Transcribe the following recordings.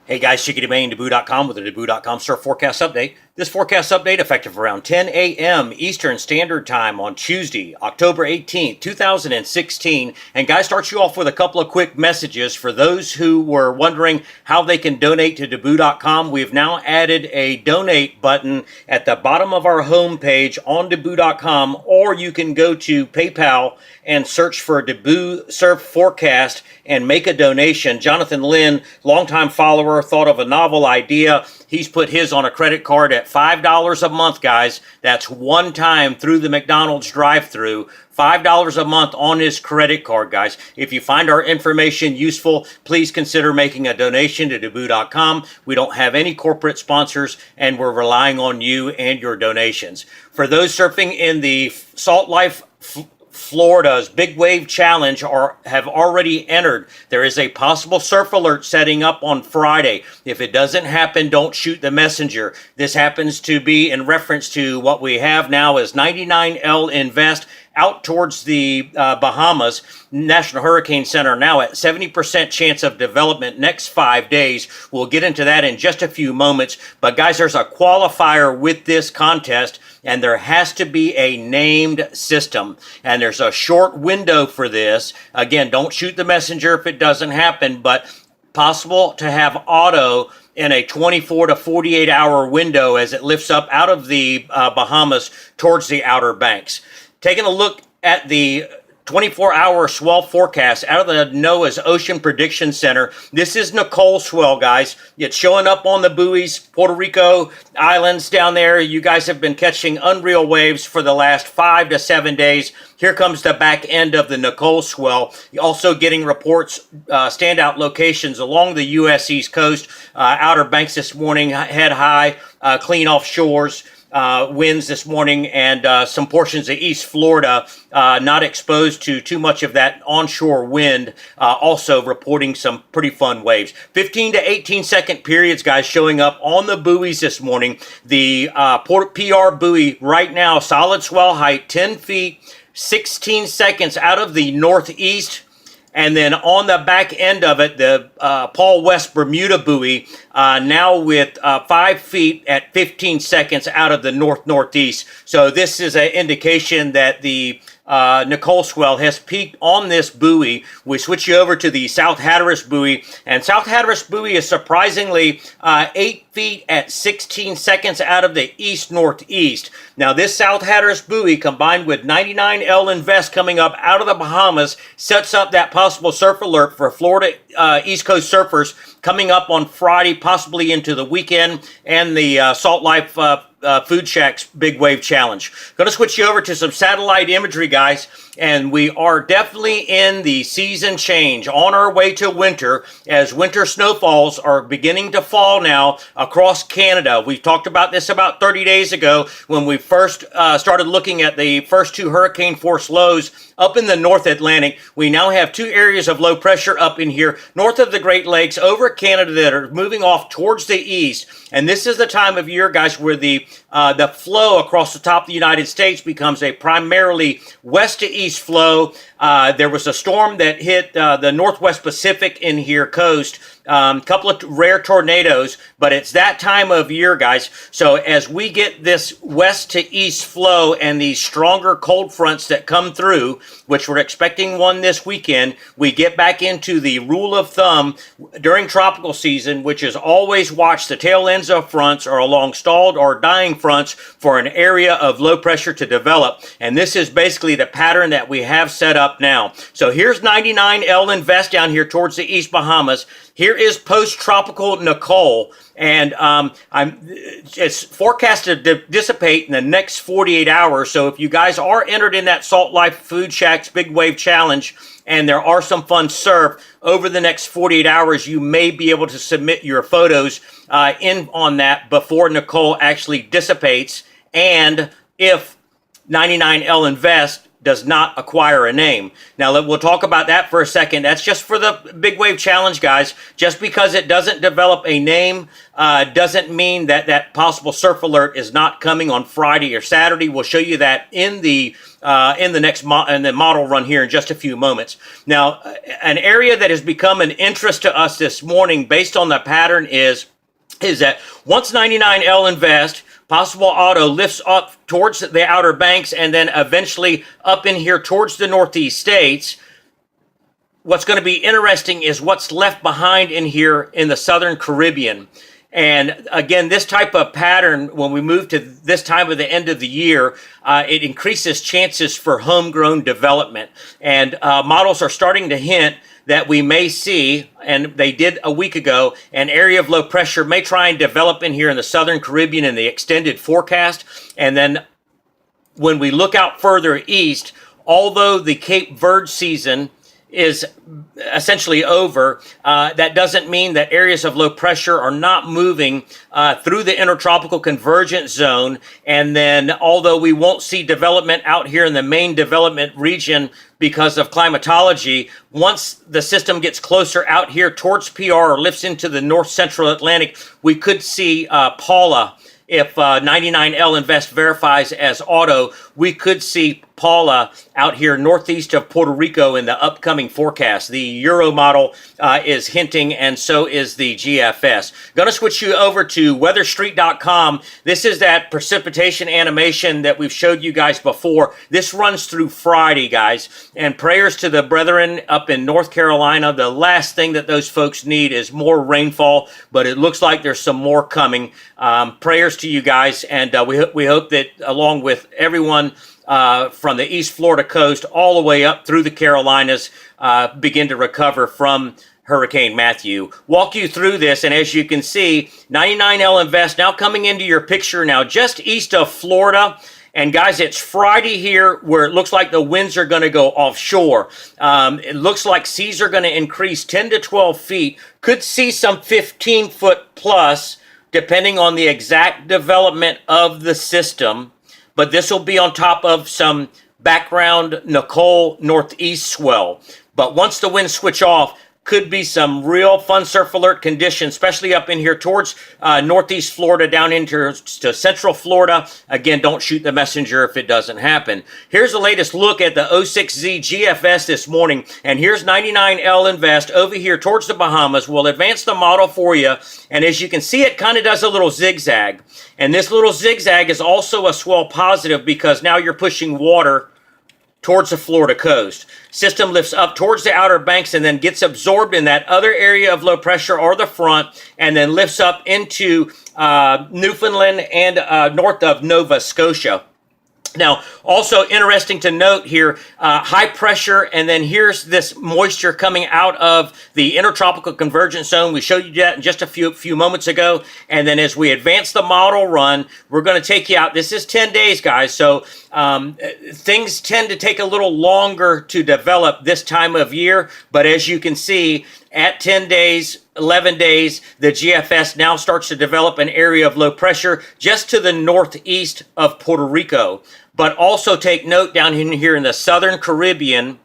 Hey guys, Chicky DeMain, Deboo.com with the Deboo.com Surf Forecast Update. This forecast update effective around 10 a.m. Eastern Standard Time on Tuesday, October 18th, 2016. And guys, starts you off with a couple of quick messages. For those who were wondering how they can donate to Deboo.com, we've now added a donate button at the bottom of our homepage on Deboo.com, or you can go to PayPal and search for Deboo Surf Forecast and make a donation. Jonathan Lynn, longtime follower, thought of a novel idea. He's put his on a credit card at $5 a month, guys. That's one time through the McDonald's drive-thru. $5 a month on his credit card, guys. If you find our information useful, please consider making a donation to Deboo.com. We don't have any corporate sponsors, and we're relying on you and your donations. For those surfing in the Salt Life, Florida's Big Wave Challenge have already entered. There is a possible surf alert setting up on Friday. If it doesn't happen, don't shoot the messenger. This happens to be in reference to what we have now as 99L Invest out towards the Bahamas. National Hurricane Center now at 70% chance of development next 5 days. We'll get into that in just a few moments. But guys, there's a qualifier with this contest, and there has to be a named system. And there's a short window for this. Again, don't shoot the messenger if it doesn't happen, but possible to have auto in a 24 to 48 hour window as it lifts up out of the Bahamas towards the Outer Banks. Taking a look at the 24-hour swell forecast out of the NOAA's Ocean Prediction Center. This is Nicole swell, guys. It's showing up on the Buoys, Puerto Rico islands down there. You guys have been catching unreal waves for the last 5 to 7 days. Here comes the back end of the Nicole swell. Also getting reports, standout locations along the U.S. East Coast. Outer Banks this morning, head high, clean off shores. Winds this morning, and some portions of East Florida not exposed to too much of that onshore wind, also reporting some pretty fun waves. 15 to 18 second periods, guys, showing up on the buoys this morning. The PR buoy right now, solid swell height, 10 feet, 16 seconds out of the northeast. And then on the back end of it, the Paul West Bermuda buoy, now with 5 feet at 15 seconds out of the northeast. So this is an indication that the Nicole swell has peaked on this buoy. We switch you over to the South Hatteras buoy, and South Hatteras buoy is surprisingly 8 feet at 16 seconds out of the east-northeast. Now this South Hatteras buoy, combined with 99L Invest coming up out of the Bahamas, sets up that possible surf alert for Florida East Coast surfers coming up on Friday, possibly into the weekend, and the Salt Life Food Shack's Big Wave Challenge. Going to switch you over to some satellite imagery, guys, and we are definitely in the season change, on our way to winter, as winter snowfalls are beginning to fall now across Canada. We talked about this about 30 days ago when we first started looking at the first two hurricane force lows up in the North Atlantic. We now have two areas of low pressure up in here north of the Great Lakes over Canada that are moving off towards the east. And this is the time of year, guys, where the flow across the top of the United States becomes a primarily west to east flow. There was a storm that hit the Northwest Pacific in here coast. Couple of rare tornadoes, but it's that time of year, guys. So as we get this west to east flow and these stronger cold fronts that come through, which we're expecting one this weekend, we get back into the rule of thumb during tropical season, which is always watch the tail ends of fronts or along stalled or dying fronts for an area of low pressure to develop. And this is basically the pattern that we have set up now. So here's 99L Invest down here towards the East Bahamas. Here is post-tropical Nicole, and it's forecasted to dissipate in the next 48 hours. So if you guys are entered in that Salt Life Food Shack's Big Wave Challenge, and there are some fun surf over the next 48 hours, you may be able to submit your photos in on that before Nicole actually dissipates. And if 99L Invest does not acquire a name. Now, we'll talk about that for a second. That's just for the Big Wave Challenge, guys. Just because it doesn't develop a name doesn't mean that that possible surf alert is not coming on Friday or Saturday. We'll show you that in the next model run here in just a few moments. Now, an area that has become an interest to us this morning based on the pattern is that once 99L Invest, possible auto lifts up towards the Outer Banks and then eventually up in here towards the Northeast states, what's going to be interesting is what's left behind in here in the Southern Caribbean. And again, this type of pattern, when we move to this time of the end of the year, it increases chances for homegrown development. And models are starting to hint that we may see, and they did a week ago, an area of low pressure may try and develop in here in the Southern Caribbean in the extended forecast. And then when we look out further east, although the Cape Verde season is essentially over, that doesn't mean that areas of low pressure are not moving through the intertropical convergence zone. And then although we won't see development out here in the main development region because of climatology, once the system gets closer out here towards PR or lifts into the north central Atlantic, we could see Paula. If 99L Invest verifies as auto, we could see Paula out here northeast of Puerto Rico in the upcoming forecast. The Euro model is hinting, and so is the GFS. Going to switch you over to weatherstreet.com. This is that precipitation animation that we've showed you guys before. This runs through Friday, guys, and prayers to the brethren up in North Carolina. The last thing that those folks need is more rainfall, but it looks like there's some more coming. Prayers to you guys, and we hope that along with everyone from the East Florida coast all the way up through the Carolinas begin to recover from Hurricane Matthew. Walk you through this, and as you can see, 99L Invest now coming into your picture now just east of Florida. And guys, it's Friday here where it looks like the winds are going to go offshore. It looks like seas are going to increase 10 to 12 feet. Could see some 15-foot plus depending on the exact development of the system. But this will be on top of some background Nicole northeast swell. But once the winds switch off, could be some real fun surf alert conditions, especially up in here towards northeast Florida, down into to central Florida. Again, don't shoot the messenger if it doesn't happen. Here's the latest look at the 06Z GFS this morning. And here's 99L Invest over here towards the Bahamas. We'll advance the model for you. And as you can see, it kind of does a little zigzag. And this little zigzag is also a swell positive because now you're pushing water towards the Florida coast. System lifts up towards the Outer Banks and then gets absorbed in that other area of low pressure or the front, and then lifts up into Newfoundland and north of Nova Scotia. Now, also interesting to note here, high pressure, and then here's this moisture coming out of the intertropical convergence zone. We showed you that in just a few moments ago. And then as we advance the model run, we're going to take you out. This is 10 days, guys. So things tend to take a little longer to develop this time of year. But as you can see, at 10 days, 11 days, the GFS now starts to develop an area of low pressure just to the northeast of Puerto Rico. But also take note down in here in the Southern Caribbean,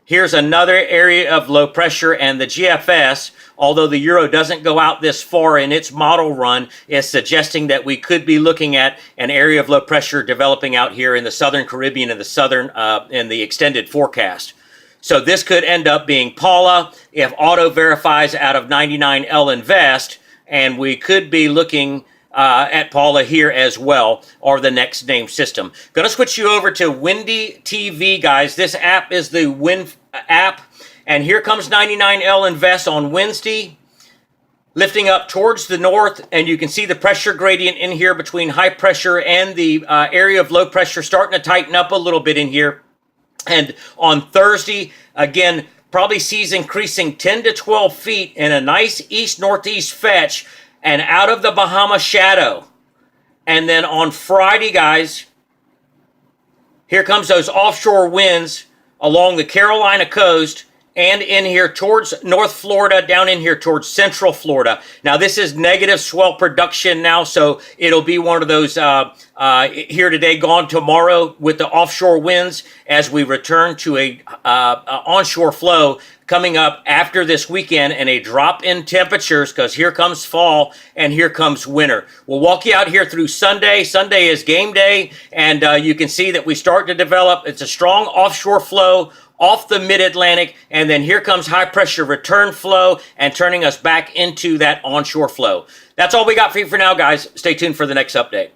here's another area of low pressure, and the GFS, although the Euro doesn't go out this far in its model run, is suggesting that we could be looking at an area of low pressure developing out here in the Southern Caribbean and the Southern in the extended forecast. So this could end up being Paula if auto verifies out of 99L Invest, and we could be looking at Paula here as well, or the next name system. Going to switch you over to Windy TV, guys. This app is the Wind app, and here comes 99L Invest on Wednesday, lifting up towards the north, and you can see the pressure gradient in here between high pressure and the area of low pressure starting to tighten up a little bit in here. And on Thursday, again, probably seas increasing 10 to 12 feet in a nice east-northeast fetch and out of the Bahama shadow. And then on Friday, guys, here comes those offshore winds along the Carolina coast and in here towards North Florida, down in here towards Central Florida. Now, this is negative swell production now, so it'll be one of those here today, gone tomorrow with the offshore winds as we return to a onshore flow coming up after this weekend, and a drop in temperatures because here comes fall and here comes winter. We'll walk you out here through Sunday. Sunday is game day, and you can see that we start to develop. It's a strong offshore flow off the mid-Atlantic, and then here comes high pressure return flow and turning us back into that onshore flow. That's all we got for you for now, guys. Stay tuned for the next update.